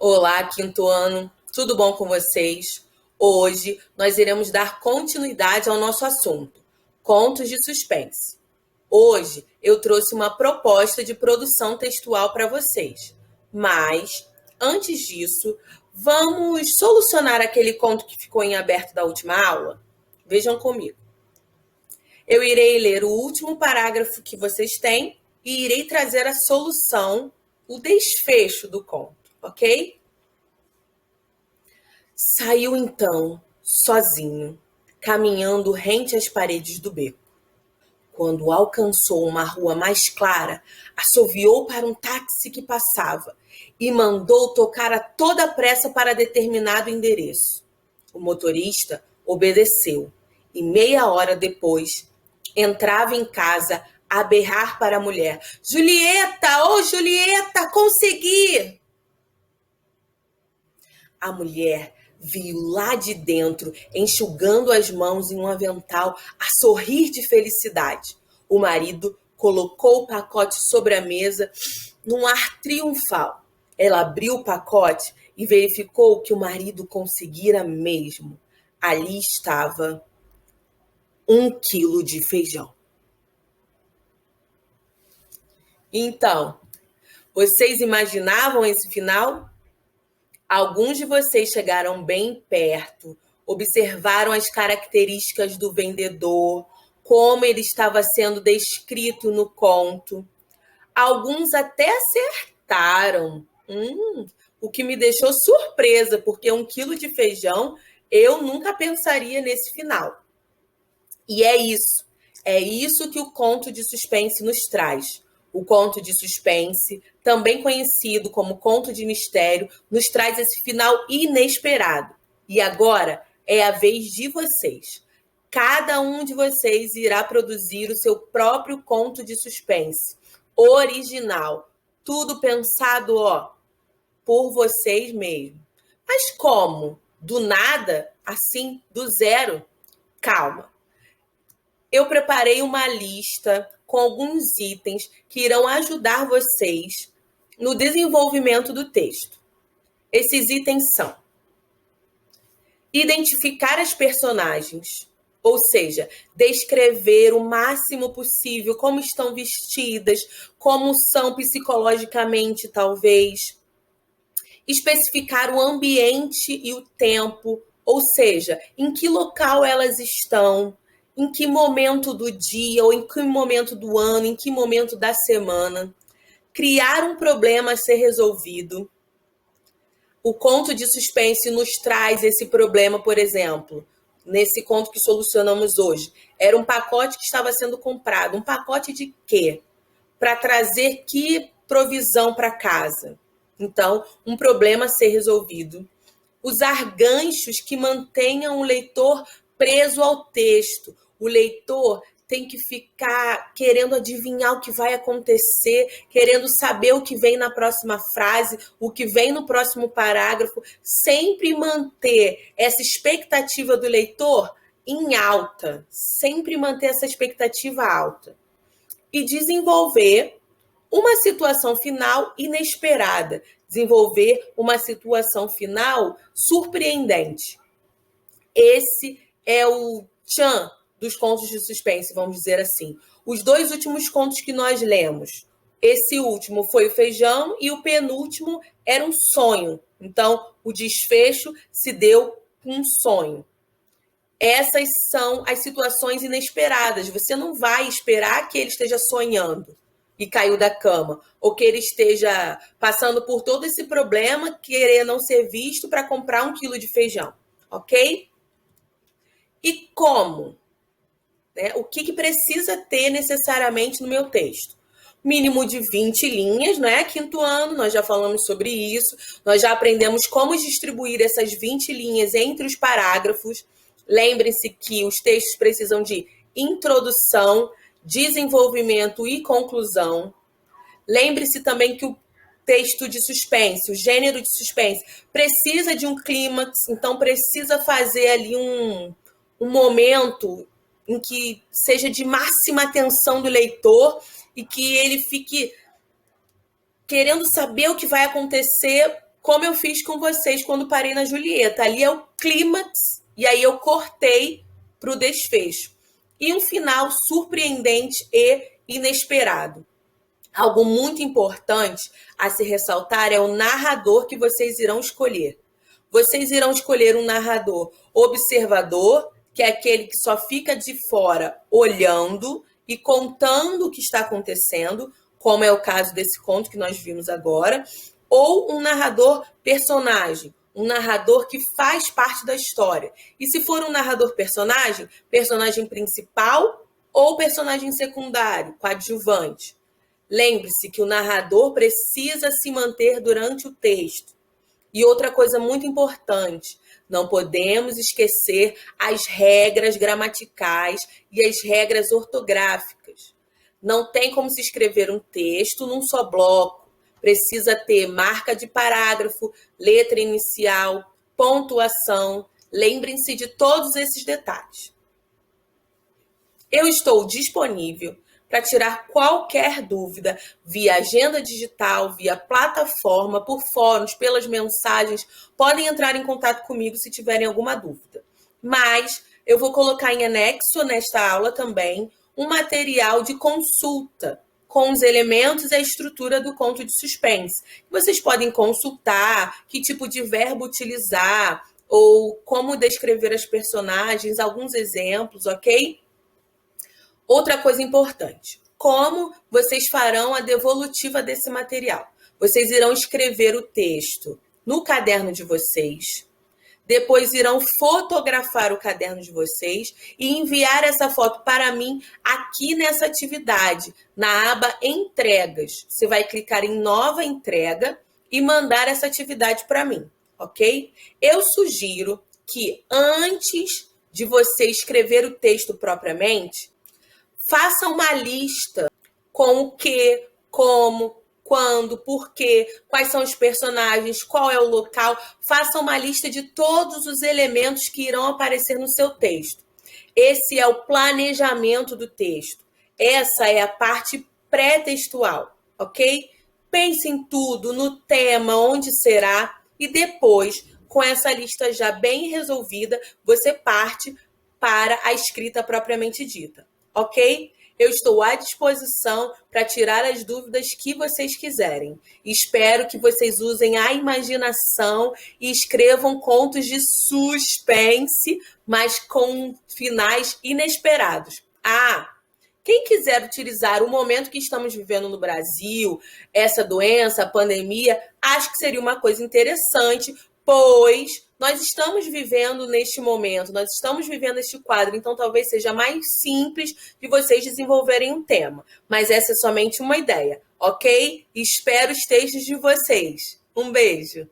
Olá, quinto ano, tudo bom com vocês? Hoje nós iremos dar continuidade ao nosso assunto, contos de suspense. Hoje eu trouxe uma proposta de produção textual para vocês, mas antes disso, vamos solucionar aquele conto que ficou em aberto da última aula? Vejam comigo. Eu irei ler o último parágrafo que vocês têm e irei trazer a solução, o desfecho do conto, ok? Saiu então, sozinho, caminhando rente às paredes do beco. Quando alcançou uma rua mais clara, assoviou para um táxi que passava e mandou tocar a toda pressa para determinado endereço. O motorista obedeceu e meia hora depois entrava em casa a berrar para a mulher: Julieta, ô Julieta, consegui! A mulher veio lá de dentro, enxugando as mãos em um avental, a sorrir de felicidade. O marido colocou o pacote sobre a mesa num ar triunfal. Ela abriu o pacote e verificou que o marido conseguira mesmo. Ali estava 1 quilo de feijão. Então, vocês imaginavam esse final? Alguns de vocês chegaram bem perto, observaram as características do vendedor, como ele estava sendo descrito no conto. Alguns até acertaram, o que me deixou surpresa, porque 1 quilo de feijão eu nunca pensaria nesse final. E é isso que o conto de suspense nos traz. O conto de suspense, também conhecido como conto de mistério, nos traz esse final inesperado. E agora é a vez de vocês. Cada um de vocês irá produzir o seu próprio conto de suspense, original, tudo pensado, por vocês mesmos. Mas como? Do nada? Assim, do zero? Calma. Eu preparei uma lista com alguns itens que irão ajudar vocês no desenvolvimento do texto. Esses itens são: identificar as personagens, ou seja, descrever o máximo possível como estão vestidas, como são psicologicamente, talvez. Especificar o ambiente e o tempo, ou seja, em que local elas estão, em que momento do dia, ou em que momento do ano, em que momento da semana. Criar um problema a ser resolvido. O conto de suspense nos traz esse problema, por exemplo, nesse conto que solucionamos hoje. Era um pacote que estava sendo comprado. Um pacote de quê? Para trazer que provisão para casa? Então, um problema a ser resolvido. Usar ganchos que mantenham o leitor preso ao texto. O leitor tem que ficar querendo adivinhar o que vai acontecer, querendo saber o que vem na próxima frase, o que vem no próximo parágrafo. Sempre manter essa expectativa do leitor em alta. Sempre manter essa expectativa alta. E desenvolver uma situação final inesperada. Desenvolver uma situação final surpreendente. Esse é o tchan dos contos de suspense, vamos dizer assim. Os 2 últimos contos que nós lemos, esse último foi o feijão e o penúltimo era um sonho. Então, o desfecho se deu com um sonho. Essas são as situações inesperadas. Você não vai esperar que ele esteja sonhando e caiu da cama, ou que ele esteja passando por todo esse problema, querer não ser visto para comprar 1 quilo de feijão, ok? E como? O que precisa ter necessariamente no meu texto? Mínimo de 20 linhas, né? Quinto ano, nós já falamos sobre isso, nós já aprendemos como distribuir essas 20 linhas entre os parágrafos. Lembre-se que os textos precisam de introdução, desenvolvimento e conclusão. Lembre-se também que o texto de suspense, o gênero de suspense, precisa de um clímax, então precisa fazer ali um momento em que seja de máxima atenção do leitor e que ele fique querendo saber o que vai acontecer como eu fiz com vocês quando parei na Julieta. Ali é o clímax, e aí eu cortei para o desfecho. E um final surpreendente e inesperado. Algo muito importante a se ressaltar é o narrador que vocês irão escolher. Vocês irão escolher um narrador observador, que é aquele que só fica de fora olhando e contando o que está acontecendo, como é o caso desse conto que nós vimos agora, ou um narrador personagem, um narrador que faz parte da história. E se for um narrador personagem, personagem principal ou personagem secundário, coadjuvante. Lembre-se que o narrador precisa se manter durante o texto. E outra coisa muito importante, não podemos esquecer as regras gramaticais e as regras ortográficas. Não tem como se escrever um texto num só bloco. Precisa ter marca de parágrafo, letra inicial, pontuação. Lembrem-se de todos esses detalhes. Eu estou disponível para tirar qualquer dúvida via agenda digital, via plataforma, por fóruns, pelas mensagens. Podem entrar em contato comigo se tiverem alguma dúvida. Mas eu vou colocar em anexo nesta aula também um material de consulta com os elementos e a estrutura do conto de suspense. Vocês podem consultar que tipo de verbo utilizar ou como descrever as personagens, alguns exemplos, ok? Outra coisa importante, como vocês farão a devolutiva desse material? Vocês irão escrever o texto no caderno de vocês, depois irão fotografar o caderno de vocês e enviar essa foto para mim aqui nessa atividade, na aba Entregas. Você vai clicar em Nova Entrega e mandar essa atividade para mim, ok? Eu sugiro que antes de você escrever o texto propriamente, faça uma lista com o que, como, quando, por quê, quais são os personagens, qual é o local. Faça uma lista de todos os elementos que irão aparecer no seu texto. Esse é o planejamento do texto. Essa é a parte pré-textual, ok? Pense em tudo, no tema, onde será, e depois, com essa lista já bem resolvida, você parte para a escrita propriamente dita. Ok? Eu estou à disposição para tirar as dúvidas que vocês quiserem. Espero que vocês usem a imaginação e escrevam contos de suspense, mas com finais inesperados. Quem quiser utilizar o momento que estamos vivendo no Brasil, essa doença, a pandemia, acho que seria uma coisa interessante, pois nós estamos vivendo neste momento, nós estamos vivendo este quadro, então talvez seja mais simples de vocês desenvolverem um tema. Mas essa é somente uma ideia, ok? Espero os textos de vocês. Um beijo!